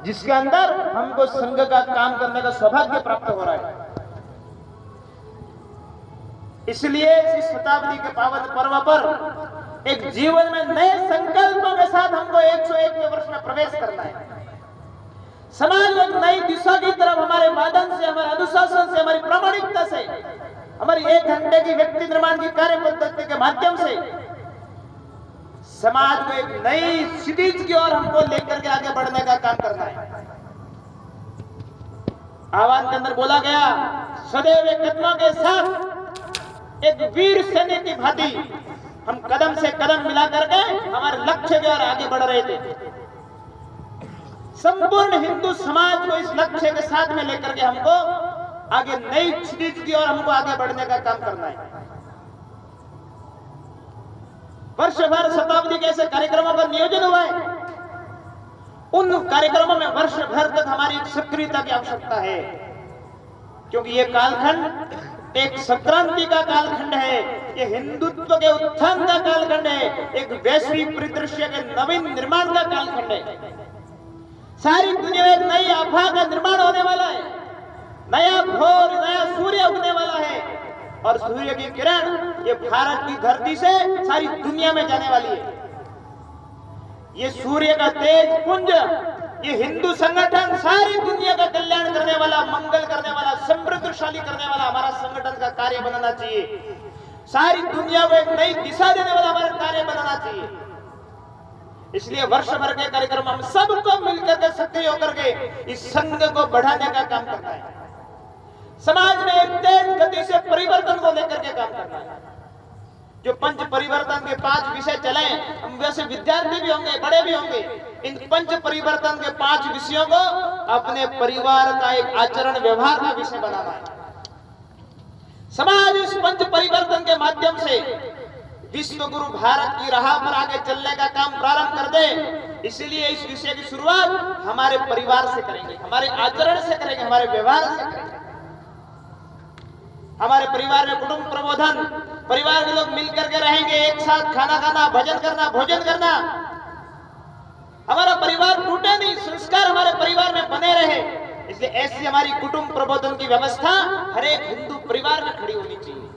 जिसके अंदर हमको संघ का काम करने का सौभाग्य प्राप्त हो रहा है। इसलिए इस शताब्दी के पावन पर्व पर एक जीवन में नए संकल्पों के साथ हमको 101वें वर्ष में प्रवेश करना है। समाज में एक नई दिशा की तरफ हमारे वादन से, हमारे अनुशासन से, हमारी प्रामाणिकता से, हमारी 1 घंटे की व्यक्ति निर्माण की कार्य पद्धति के माध्यम से समाज को एक नई क्षितिज की ओर हमको लेकर के आगे बढ़ने का काम करना है। आह्वान के अंदर बोला गया, सदैव कदमों के साथ एक वीर सैनिक की भांति हम कदम से कदम मिला करके हमारे लक्ष्य की ओर आगे बढ़ रहे थे। संपूर्ण हिंदू समाज को इस लक्ष्य के साथ में लेकर के हमको आगे नई क्षितिज की ओर हमको आगे बढ़ने का काम करना है। वर्ष भर शताब्दी के ऐसे कार्यक्रमों का नियोजन हुआ है। उन कार्यक्रमों में वर्ष भर तक हमारी सक्रियता की आवश्यकता है, क्योंकि ये कालखंड एक संक्रांति का कालखंड है, ये हिंदुत्व के उत्थान का कालखंड है, एक वैश्विक परिदृश्य के नवीन निर्माण का कालखंड है। सारी दुनिया में एक नई आभा का निर्माण होने वाला है, नया भोर, नया सूर्य उगने वाला है, और सूर्य की किरण ये भारत की धरती से सारी दुनिया में जाने वाली है। ये सूर्य का तेज पुंज, ये हिंदू संगठन सारी दुनिया का कल्याण करने वाला, मंगल करने वाला, समृद्धशाली करने वाला हमारा संगठन का कार्य बनाना चाहिए। सारी दुनिया को एक नई दिशा देने वाला हमारा कार्य बनाना चाहिए। इसलिए वर्ष भर के कार्यक्रम हम सबको मिलकर के सक्रिय होकर के इस संघ को बढ़ाने का काम करना है। समाज में एक तेज गति से परिवर्तन को लेकर के काम करना है। जो पंच परिवर्तन के 5 विषय चले, हम वैसे विद्यार्थी भी होंगे, बड़े भी होंगे, इन पंच परिवर्तन के 5 विषयों को अपने परिवार का एक आचरण व्यवहार का विषय बनाना है। समाज इस पंच परिवर्तन के माध्यम से विश्व गुरु भारत की राह पर आगे चलने का काम प्रारंभ कर दे। इसलिए इस विषय की शुरुआत हमारे परिवार से करेंगे, हमारे आचरण से करेंगे, हमारे व्यवहार से करेंगे। हमारे परिवार में कुटुंब प्रबोधन, परिवार के लोग मिलकर के रहेंगे, एक साथ खाना खाना, भजन करना, भोजन करना। हमारा परिवार टूटे नहीं, संस्कार हमारे परिवार में बने रहे। इसलिए ऐसी हमारी कुटुंब प्रबोधन की व्यवस्था हर एक हिंदू परिवार में खड़ी होनी चाहिए।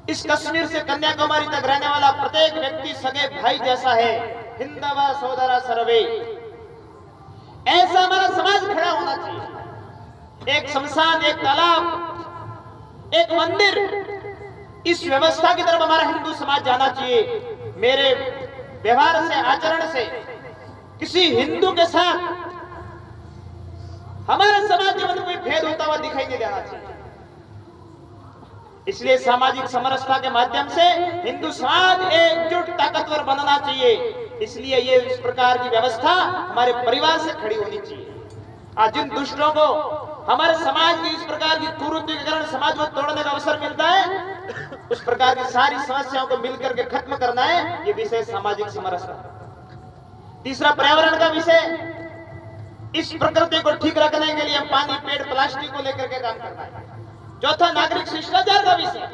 इस कश्मीर से कन्याकुमारी तक रहने वाला प्रत्येक व्यक्ति सगे भाई जैसा है। हिंदवा सोदरा सर्वे, ऐसा हमारा समाज खड़ा होना चाहिए। एक शमशान, एक तालाब, एक मंदिर, इस व्यवस्था की तरफ हमारा हिंदू समाज जाना चाहिए। मेरे व्यवहार से, आचरण से किसी हिंदू के साथ हमारे समाज में कोई भेद होता हुआ दिखाई नहीं देना चाहिए। इसलिए सामाजिक समरसता के माध्यम से हिंदू समाज एकजुट ताकतवर बनना चाहिए। इसलिए ये इस प्रकार की व्यवस्था हमारे परिवार से खड़ी होनी चाहिए। आज जिन दुष्टों को हमारे समाज की इस प्रकार की कुरीति के कारण समाज को तोड़ने का अवसर मिलता है, उस प्रकार की सारी समस्याओं को मिलकर के खत्म करना है। ये विषय सामाजिक समरसता। तीसरा, पर्यावरण का विषय। इस प्रकृति को ठीक रखने के लिए हम पानी, पेड़, प्लास्टिक को लेकर के काम करना है। चौथा, नागरिक शिष्टाचार का विषय।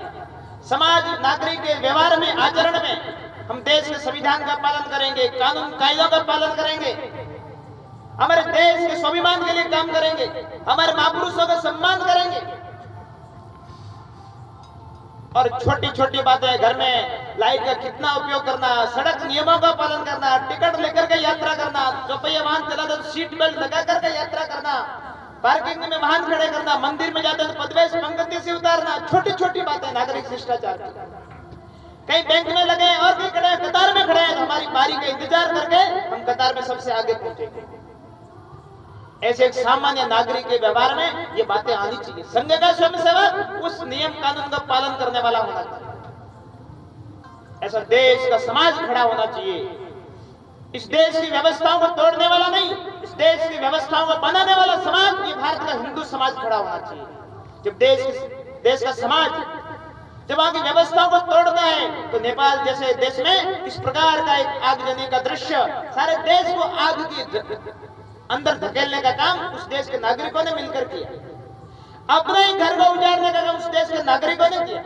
समाज नागरिक के व्यवहार में, आचरण में हम देश के संविधान का पालन करेंगे, कानून कायदों का पालन करेंगे, हमारे देश के स्वाभिमान के लिए काम करेंगे, हमारे महापुरुषों का सम्मान करेंगे। और छोटी छोटी बातें, घर में लाइट का कितना उपयोग करना, सड़क नियमों का पालन करना, टिकट लेकर के यात्रा करना, चौपहिया वाहन चलाते तो सीट बेल्ट लगा करके यात्रा करना, पार्किंग में वाहन खड़े करना, मंदिर में जाते तो पदवेश पंक्ति से उतारना। छोटी छोटी बातें नागरिक शिष्टाचार। कहीं बैंक में लगे और कहीं खड़े, कतार में खड़े हैं, तो हमारी बारी का इंतजार करके हम कतार में सबसे आगे पहुंचेंगे। ऐसे एक सामान्य नागरिक के व्यवहार में ये बातें आनी चाहिए। संघ का स्वयंसेवक उस नियम कानून का पालन करने वाला होना चाहिए। ऐसा देश का समाज खड़ा होना चाहिए। इस देश की व्यवस्थाओं को तोड़ने वाला नहीं, इस देश की व्यवस्थाओं को बनाने वाला समाज, ये भारत का हिंदू समाज खड़ा होना चाहिए। जब देश का समाज जब आगे व्यवस्थाओं को तोड़ता है, तो नेपाल जैसे देश में इस प्रकार का एक आगजनी का दृश्य, सारे देश को आग की अंदर धकेलने का काम उस देश के नागरिकों ने मिलकर किया। अपने ही घर को उजाड़ने का काम उस देश के नागरिकों ने किया।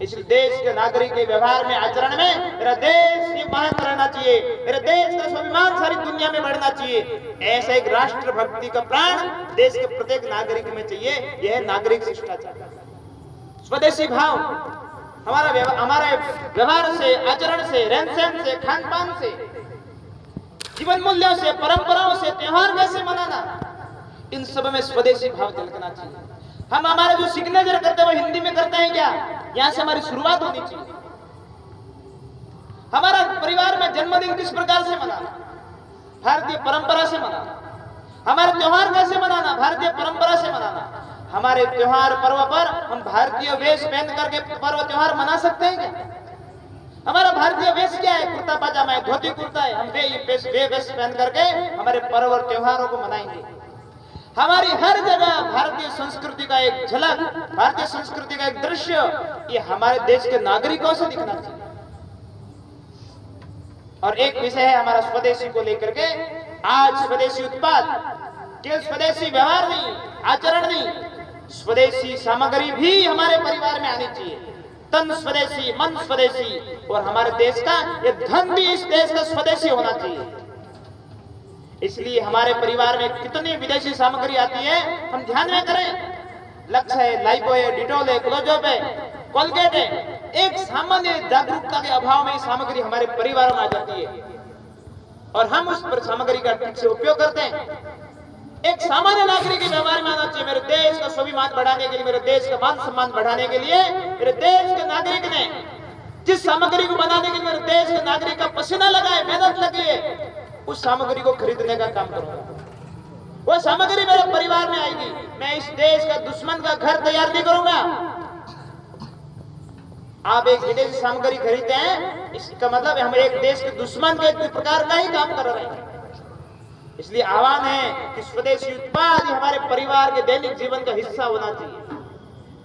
इसलिए देश के नागरिक के व्यवहार में, आचरण में मेरा देश ये महान रहना चाहिए, मेरे देश का स्वाभिमान सारी दुनिया में बढ़ना चाहिए। ऐसा एक राष्ट्र भक्ति का प्राण देश के प्रत्येक नागरिक में चाहिए। यह है नागरिक शिष्टाचार, स्वदेशी भाव। हमारा व्यवहार से, आचरण से, रहन सहन से, खान पान से, जीवन मूल्यों से, परंपराओं से, त्योहार कैसे मनाना, इन सब में स्वदेशी भाव झलकना चाहिए। हम हमारा जो सिग्नेचर करते हैं वो हिंदी में करते हैं क्या? यहां से हमारी शुरुआत होनी चाहिए। हमारा परिवार में जन्मदिन किस प्रकार से मनाना, भारतीय परंपरा से मनाना। हमारे त्योहार कैसे मनाना, भारतीय परंपरा से मनाना। हमारे त्योहार पर्व पर हम भारतीय वेश पहन करके पर्व त्योहार मना सकते हैं क्या? हमारा भारतीय वेश क्या है? कुर्ता पाजामा है, धोती कुर्ता है। हम वे वेश पहन करके हमारे पर्व और त्योहारों को मनाएंगे। हमारी हर जगह भारतीय संस्कृति का एक झलक, भारतीय संस्कृति का एक दृश्य ये हमारे देश के नागरिकों से दिखना चाहिए। और एक विषय है हमारा स्वदेशी को लेकर के। आज स्वदेशी उत्पाद, केवल स्वदेशी व्यवहार नहीं, आचरण नहीं, स्वदेशी सामग्री भी हमारे परिवार में आनी चाहिए। तन स्वदेशी, मन स्वदेशी, और हमारे देश का ये धन भी इस देश का स्वदेशी होना चाहिए। इसलिए हमारे परिवार में कितनी विदेशी सामग्री आती है हम ध्यान में करें। लक्स है, लाइबो है, डिटॉल है, क्लोजअप है, कोलगेट है। एक सामान्य जागरूकता के अभाव में सामग्री हमारे परिवार में आ जाती है और हम उस पर सामग्री का ठीक से उपयोग करते हैं। एक सामान्य नागरिक के व्यवहार में आना चाहिए। मेरे देश का स्वाभिमान बढ़ाने के लिए, मेरे देश का मान सम्मान बढ़ाने के लिए मेरे देश के नागरिक ने जिस सामग्री को बनाने के लिए मेरे देश के नागरिक का पसीना लगाए, मेहनत लगी है, उस सामग्री को खरीदने का काम करूंगा। वो सामग्री मेरे परिवार में आएगी। मैं इस देश का दुश्मन का घर तैयार नहीं करूंगा। आप एक विदेशी सामग्री खरीदते हैं, इसका मतलब हम एक देश के दुश्मन के प्रकार का ही काम कर रहे हैं। इसलिए आह्वान है कि स्वदेशी उत्पाद हमारे परिवार के दैनिक जीवन का हिस्सा होना चाहिए।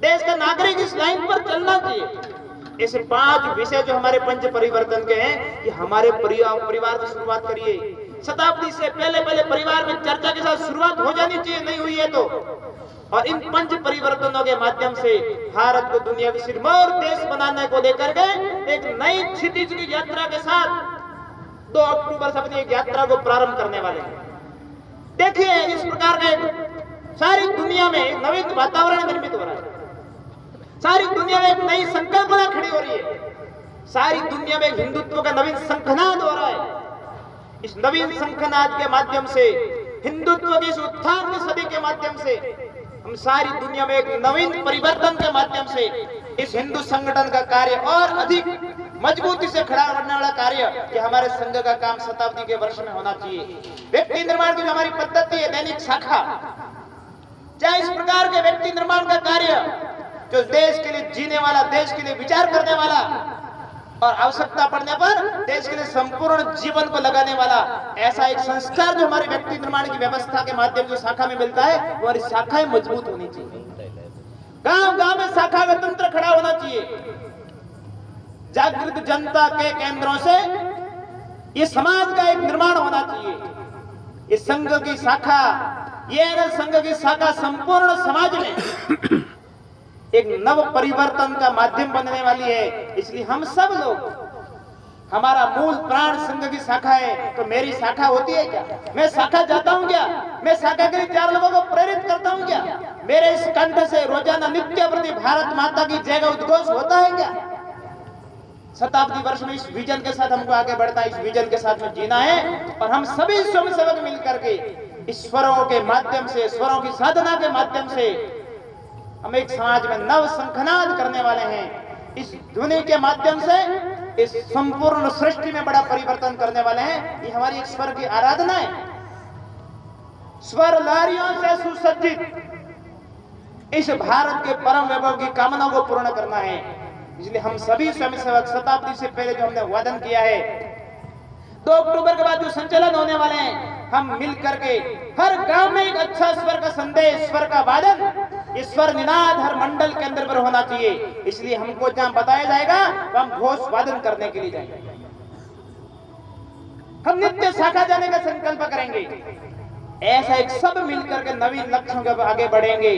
देश का नागरिक इस लाइन पर चलना चाहिए। ऐसे 5 विषय जो हमारे पंच परिवर्तन के हैं, कि हमारे परिवार की शुरुआत करिए। शताब्दी से पहले परिवार में चर्चा के साथ शुरुआत हो जानी चाहिए, नहीं हुई है तो। और इन पंच परिवर्तनों के माध्यम से भारत को दुनिया की सिरमौर देश बनाने को लेकर के एक नई क्षितिज की यात्रा के साथ 2 अक्टूबर से अपनी एक यात्रा को प्रारंभ करने वाले हैं। देखिए इस प्रकार के सारी दुनिया में एक नवीन वातावरण निर्मित हो रहा है। सारी दुनिया में एक नई संकल्पना खड़ी हो रही है। सारी दुनिया में हिंदुत्व का नवीन शंखनाद हो रहा है। इस नवीन शंखनाद के माध्यम से, हिंदुत्व की इस उत्थान की सदी के माध्यम से, हम सारी दुनिया में एक नवीन परिवर्तन के माध्यम से इस हिंदू संगठन का कार्य और अधिक मजबूती से खड़ा करने वाला कार्य, कि हमारे संघ का काम शताब्दी के वर्ष में होना चाहिए। व्यक्ति निर्माण की जो हमारी पद्धति है, दैनिक शाखा, चाहे इस प्रकार के व्यक्ति निर्माण का कार्य जो देश के लिए जीने वाला, देश के लिए विचार करने वाला और आवश्यकता पड़ने पर देश के लिए संपूर्ण जीवन को लगाने वाला, ऐसा एक संस्कार जो हमारे व्यक्ति निर्माण की व्यवस्था के माध्यम से शाखा में मिलता है, वो हमारी शाखाएं मजबूत होनी चाहिए। गांव-गांव में शाखा का तंत्र खड़ा होना चाहिए। जागृत जनता के केंद्रों से ये समाज का एक निर्माण होना चाहिए। ये संघ की शाखा, ये संघ की शाखा संपूर्ण समाज में एक नव परिवर्तन का माध्यम बनने वाली है। इसलिए हम सब लोग, हमारा मूल प्राण संघ की शाखा है, तो मेरी शाखा होती है क्या? मैं शाखा जाता हूं क्या? मैं शाखा के लिए 4 लोगों को प्रेरित करता हूं क्या? मेरे इस कंठ से रोजाना नित्य प्रति भारत माता की जय का उद्घोष होता है क्या? शताब्दी वर्ष में इस विजन के साथ हमको आगे बढ़ना है, इस विजन के साथ में जीना है। और हम सभी स्वयंसेवक मिलकर के ईश्वरों के माध्यम से, ईश्वरों की साधना के माध्यम से हम एक समाज में नव शंखनाद करने वाले हैं। इस ध्वनि के माध्यम से इस संपूर्ण सृष्टि में बड़ा परिवर्तन करने वाले हैं। ये हमारी एक स्वर की आराधना है। स्वर लहरियों से सुसज्जित इस भारत के परम वैभव की कामनाओं को पूर्ण करना है। इसलिए हम सभी स्वयंसेवक शताब्दी से पहले जो हमने वादन किया है, 2 अक्टूबर के बाद जो संचालन होने वाले हैं, हम मिल करके हर गांव में एक अच्छा स्वर का संदेश, स्वर का वादन, ये स्वर निनाद हर मंडल के अंदर पर होना चाहिए। इसलिए हमको जहां बताया जाएगा तो हम घोष वादन करने के लिए जाएंगे। हम नित्य शाखा जाने का संकल्प करेंगे। ऐसा एक सब मिलकर के नवीन लक्ष्यों के आगे बढ़ेंगे।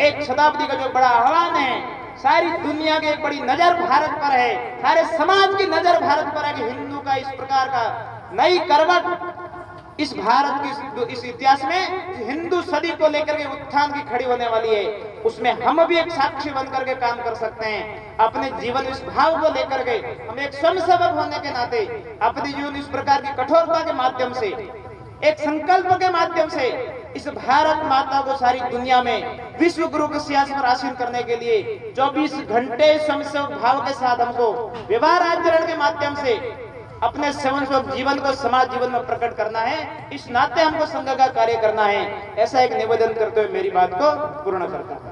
एक शताब्दी का जो बड़ा आह्वान है, सारी दुनिया की एक बड़ी नजर भारत पर है, सारे समाज की नजर भारत पर है कि हिंदू का इस प्रकार का नई करवट इस भारत की इस इतिहास में हिंदू सदी को लेकर के उत्थान की खड़ी होने वाली है, उसमें हम भी एक साक्षी बनकर के काम कर सकते हैं। अपने जीवन इस भाव को लेकर के हम एक स्वयंसेवक होने के नाते अपने जीवन इस प्रकार की कठोरता के माध्यम से, एक संकल्प के माध्यम से इस भारत माता को सारी दुनिया में विश्व गुरु के सिंहासन पर आसीन करने के लिए 24 घंटे स्वयंसेवक भाव के साथ हमको व्यवहार आचरण के माध्यम से अपने स्वयंसेवक जीवन को समाज जीवन में प्रकट करना है। इस नाते हमको संघ का कार्य करना है। ऐसा एक निवेदन करते हुए मेरी बात को पूर्ण करता हूं।